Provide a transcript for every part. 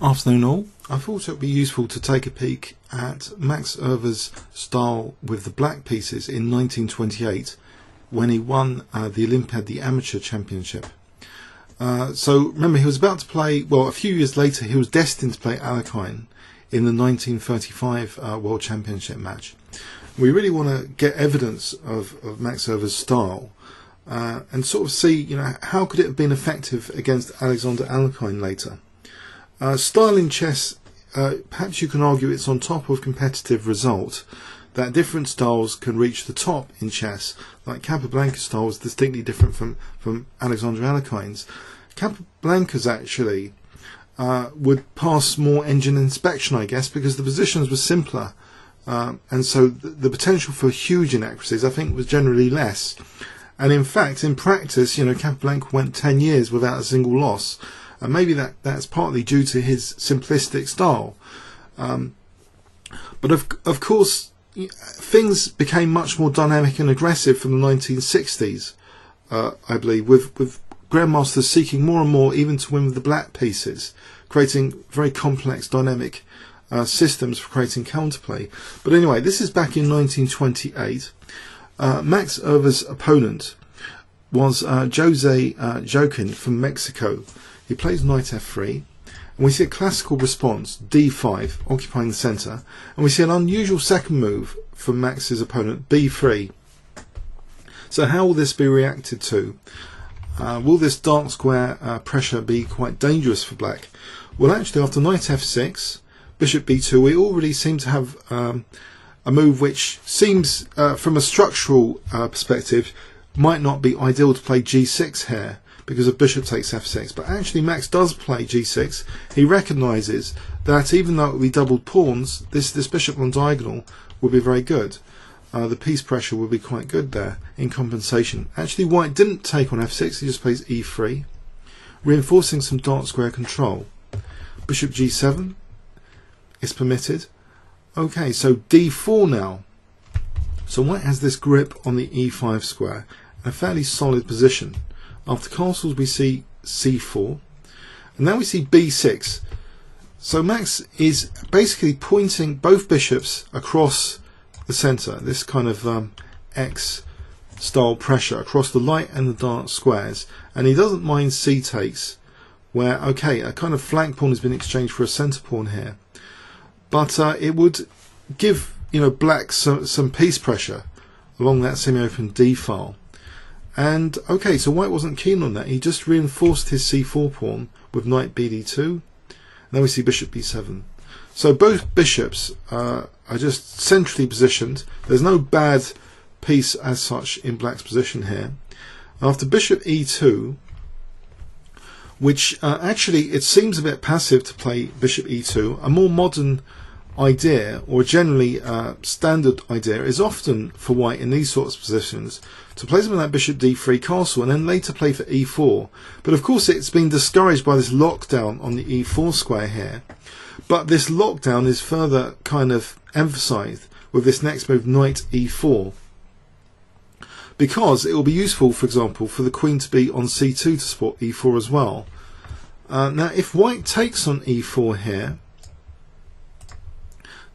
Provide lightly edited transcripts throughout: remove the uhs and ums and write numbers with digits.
Afternoon all. I thought it would be useful to take a peek at Max Euwe's style with the black pieces in 1928 when he won the Olympiad, the amateur championship. So remember, he was about to play, well, a few years later he was destined to play Alekhine in the 1935 World Championship match. We really want to get evidence of Max Euwe's style and sort of see, how could it have been effective against Alexander Alekhine later. Style in chess, perhaps you can argue it's on top of competitive result, that different styles can reach the top in chess, like Capablanca's style was distinctly different from Alexander Alekhine's. Capablanca's actually would pass more engine inspection, I guess, because the positions were simpler, and so the potential for huge inaccuracies, I think, was generally less. And in fact, in practice, Capablanca went 10 years without a single loss. And maybe that's partly due to his simplistic style. But of course, things became much more dynamic and aggressive from the 1960s, I believe, with grandmasters seeking more and more even to win with the black pieces, creating very complex dynamic systems for creating counterplay. But anyway, this is back in 1928. Max Euwe's opponent was Jose Joaquin from Mexico. He plays knight f3, and we see a classical response, d5, occupying the centre, and we see an unusual second move from Max's opponent, b3. So how will this be reacted to? Will this dark square pressure be quite dangerous for black? Well, actually, after knight f6, bishop b2, we already seem to have a move which seems, from a structural perspective, might not be ideal to play g6 here, because of bishop takes f6, but actually Max does play g6. He recognises that even though it will be doubled pawns, this bishop on diagonal will be very good. The piece pressure will be quite good there in compensation. Actually, white didn't take on f6, he just plays e3, reinforcing some dark square control. Bishop g7 is permitted. Okay, so d4 now. So white has this grip on the e5 square, and a fairly solid position. After castles we see c4, and now we see b6. So Max is basically pointing both bishops across the centre, this kind of X style pressure across the light and the dark squares, and he doesn't mind c takes, where okay, a kind of flank pawn has been exchanged for a centre pawn here, but it would give black some piece pressure along that semi-open d file. And okay, so white wasn't keen on that. He just reinforced his c4 pawn with knight bd2. And then we see bishop b7. So both bishops are just centrally positioned. There's no bad piece as such in black's position here. After bishop e2, which actually it seems a bit passive to play bishop e2, a more modern idea, or generally standard idea, is often for white in these sorts of positions to play something like bishop d3 castle and then later play for e4. But of course it's been discouraged by this lockdown on the e4 square here. But this lockdown is further kind of emphasized with this next move, knight e4, because it will be useful, for example, for the queen to be on c2 to support e4 as well. Now if white takes on e4 here,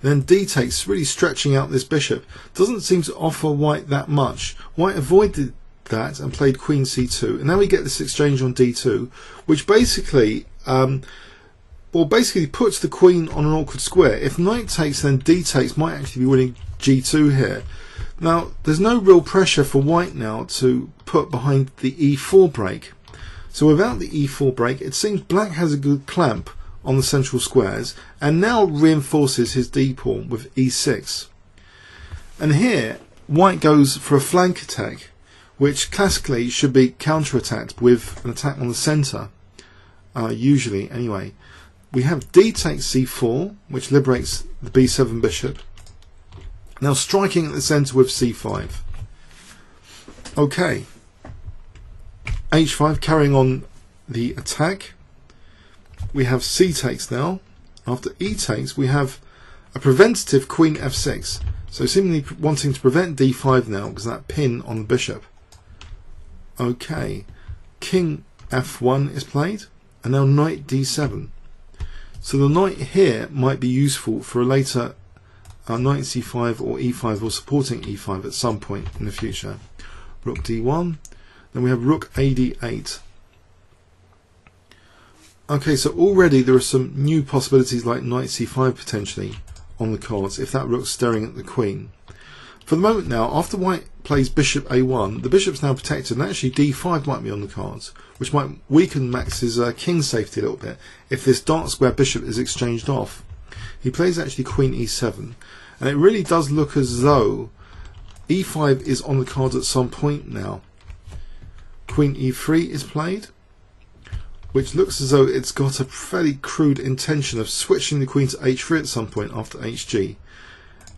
then d takes, really stretching out this bishop. Doesn't seem to offer white that much. White avoided that and played queen c2, and now we get this exchange on d2, which basically puts the queen on an awkward square. If knight takes, then d takes might actually be winning g2 here. Now there's no real pressure for white now to put behind the e4 break. So without the e4 break, it seems black has a good clamp on the central squares, and now reinforces his d pawn with e6. And here white goes for a flank attack, which classically should be counter-attacked with an attack on the centre, usually anyway. We have d takes c4, which liberates the b7 bishop, now striking at the centre with c5. Okay, h5 carrying on the attack. We have c takes now. After e takes, we have a preventative queen f6. So seemingly wanting to prevent d5 now because that pin on the bishop. Okay, king f1 is played, and now knight d7. So the knight here might be useful for a later knight c5 or e5 or supporting e5 at some point in the future. Rook d1, then we have rook ad8. Okay, so already there are some new possibilities like knight c5 potentially on the cards if that rook's staring at the queen. For the moment now, after white plays bishop a1, the bishop's now protected, and actually d5 might be on the cards, which might weaken Max's king safety a little bit if this dark square bishop is exchanged off. He plays actually queen e7, and it really does look as though e5 is on the cards at some point now. Queen e3 is played, which looks as though it's got a fairly crude intention of switching the queen to h3 at some point after hg,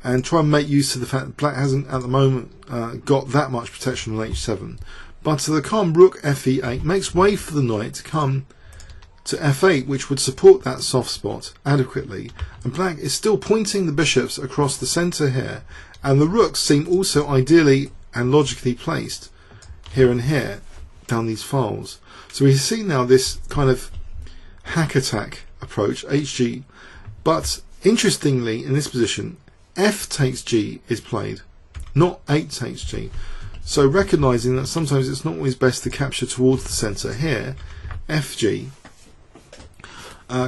and try and make use of the fact that black hasn't at the moment got that much protection on h7. But the calm rook fe8 makes way for the knight to come to f8, which would support that soft spot adequately, and black is still pointing the bishops across the centre here, and the rooks seem also ideally and logically placed here and here down these files. So we see now this kind of hack attack approach, hg, but interestingly in this position f takes g is played, not 8 takes g. So recognising that sometimes it's not always best to capture towards the centre here, fg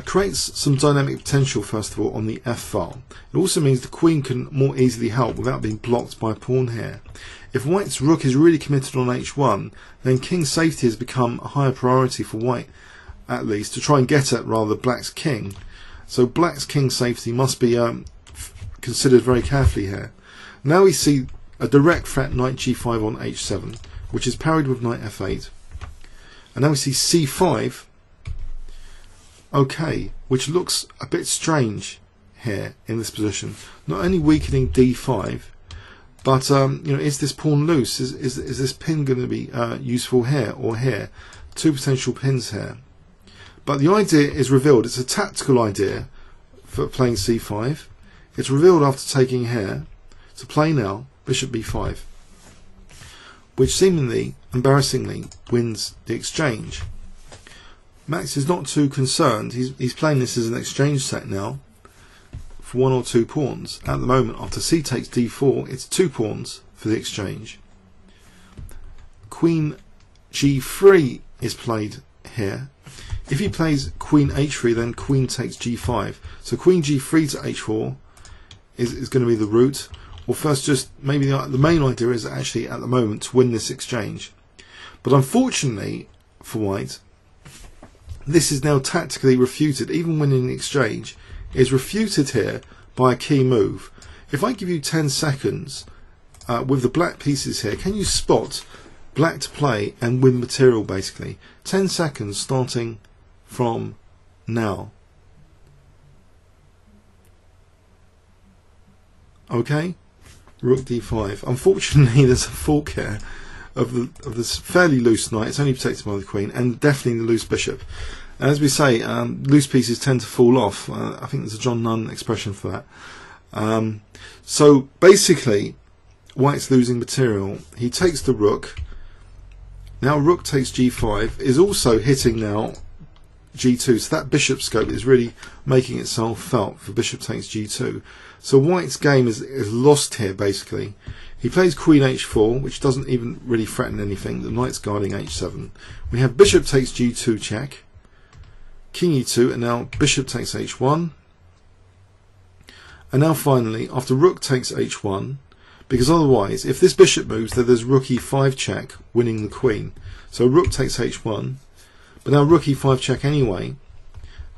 creates some dynamic potential first of all on the f file. It also means the queen can more easily help without being blocked by a pawn here. If white's rook is really committed on h1, then king safety has become a higher priority for white, at least, to try and get at rather black's king. So black's king safety must be considered very carefully here. Now we see a direct threat knight g5 on h7, which is parried with knight f8. And now we see c5, okay, which looks a bit strange here in this position. Not only weakening d5, but is this pawn loose? Is this pin going to be useful here or here? Two potential pins here. But the idea is revealed. It's a tactical idea for playing c5. It's revealed after taking here to play now bishop b5, which seemingly, embarrassingly, wins the exchange. Max is not too concerned. He's playing this as an exchange set now for 1 or 2 pawns. At the moment, after c takes d4, it's 2 pawns for the exchange. Queen g3 is played here. If he plays queen h3, then queen takes g5. So queen g3 to h4 is going to be the route. Or first, just maybe the main idea is actually at the moment to win this exchange. But unfortunately for white, this is now tactically refuted. Even winning the exchange is refuted here by a key move. If I give you 10 seconds with the black pieces here, can you spot black to play and win material basically? 10 seconds starting from now. Okay, rook d5. Unfortunately, there's a fork here of this fairly loose knight. It's only protected by the queen, and definitely the loose bishop. And as we say, loose pieces tend to fall off. I think there's a John Nunn expression for that. So basically, white's losing material. He takes the rook. Now rook takes g5 is also hitting now g2. So that bishop scope is really making itself felt for bishop takes g2. So white's game is lost here basically. He plays queen h4, which doesn't even really threaten anything. The knight's guarding h7. We have bishop takes g2 check, king e2, and now bishop takes h1. And now finally, after rook takes h1, because otherwise, if this bishop moves, then there's rook e5 check, winning the queen. So rook takes h1, but now rook e5 check anyway,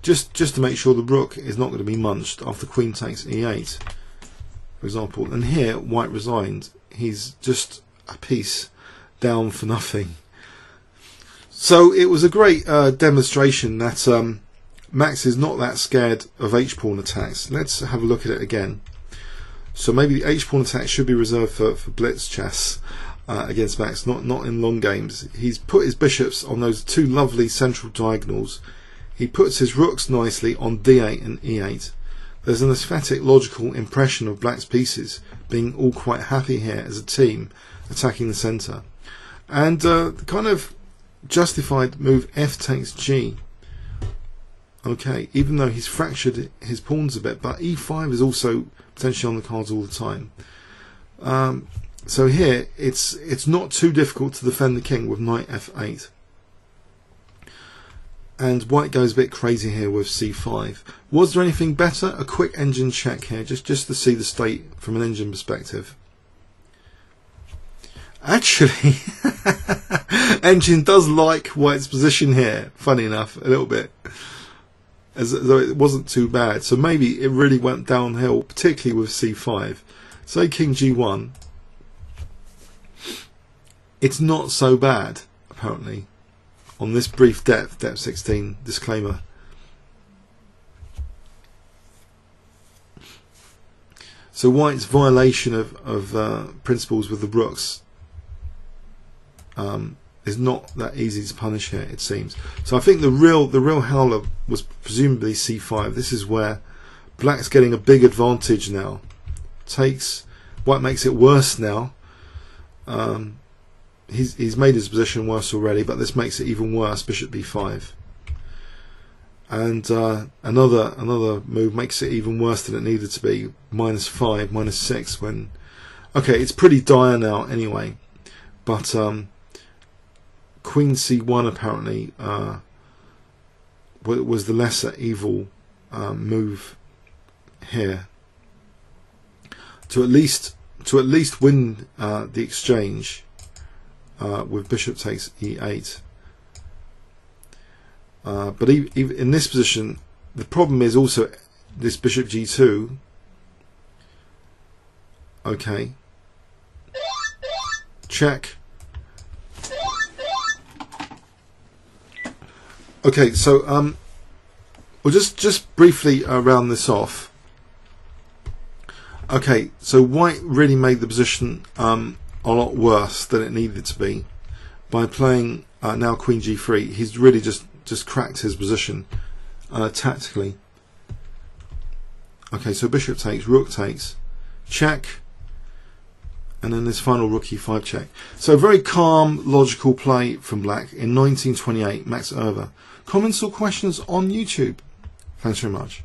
just to make sure the rook is not going to be munched after queen takes e8, for example. And here, white resigned. He's just a piece down for nothing. So it was a great demonstration that Max is not that scared of h-pawn attacks. Let's have a look at it again. So maybe the h-pawn attack should be reserved for blitz chess against Max, not in long games. He's put his bishops on those 2 lovely central diagonals. He puts his rooks nicely on d8 and e8. There's an aesthetic logical impression of black's pieces being all quite happy here as a team attacking the centre. And the kind of justified move f takes g. Okay, even though he's fractured his pawns a bit, but e5 is also potentially on the cards all the time. So here it's not too difficult to defend the king with knight f8. And white goes a bit crazy here with c5. Was there anything better? A quick engine check here, just to see the state from an engine perspective. Actually, engine does like white's position here, funny enough, a little bit. As though it wasn't too bad. So maybe it really went downhill, particularly with c5. Say king g1. It's not so bad, apparently. On this brief depth 16 disclaimer. So white's violation of principles with the rooks is not that easy to punish here, it seems. So I think the real howler was presumably c5. This is where black's getting a big advantage now. White makes it worse now. He's made his position worse already, but this makes it even worse. Bishop b5, and another move makes it even worse than it needed to be. -5, -6. When okay, it's pretty dire now anyway. But queen c1 apparently was the lesser evil move here to at least win the exchange. With bishop takes e8, but even in this position, the problem is also this bishop g2. Okay, check. Okay, so we'll just briefly round this off. Okay, so white really made the position a lot worse than it needed to be by playing now queen g3. He's really just cracked his position tactically. Okay, so bishop takes, rook takes, check, and then this final rook e5 check. So very calm, logical play from black in 1928. Max Euwe. Comments or questions on YouTube? Thanks very much.